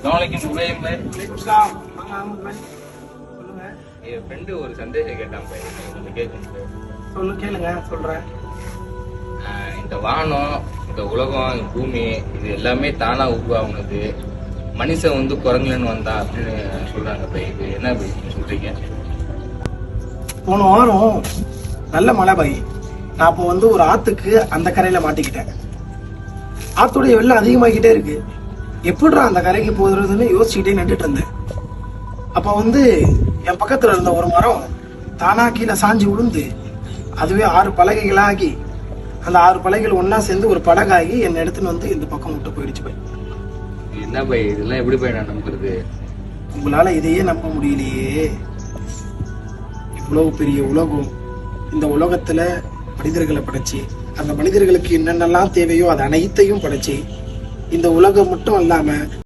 என் friend ஒரு சந்தேகம் கேட்டான் பை, கொஞ்சம் கேட்கணும். கேளுங்க, சொல்றேன். இந்த வானம், இந்த உலகம், இந்த பூமி, இது எல்லாமே தானா உருவாகுனது. மனுஷன் வந்து குரங்குலன்னு வந்தா அப்படின்னு சொல்றாங்க பை. இது என்ன பை சொல்றீங்க? போன வாரம் நல்ல மழை பை. நான் அப்போ வந்து ஒரு ஆத்துக்கு அந்த கரையில மாட்டிக்கிட்டேன். ஆத்துடைய வெள்ளம் அதிகமாகிட்டே இருக்கு. எப்படிடா அந்த கரைக்கு போதுறதுன்னு யோசிச்சுக்கிட்டே நின்றுட்டு இருந்தேன். அப்ப வந்து என் பக்கத்துல இருந்த ஒரு மரம் தானா கீழே சாஞ்சி விழுந்து அதுவே 6 பலகைகளாகி அந்த 6 பலகைகள் ஒன்னா சேர்ந்து ஒரு படகாகி என்னை எடுத்துன்னு வந்து இந்த பக்கம் விட்டு போயிடுச்சு பை. என்ன பை இதெல்லாம் எப்படி பை நான் நம்புறது? உங்களால இதையே நம்ப முடியலையே. இவ்வளவு பெரிய உலகம், இந்த உலகத்துல மனிதர்களை படைச்சு அந்த மனிதர்களுக்கு என்னென்னலாம் தேவையோ அது அனைத்தையும் படைச்சு இந்த உலகம் மட்டும் இல்லாம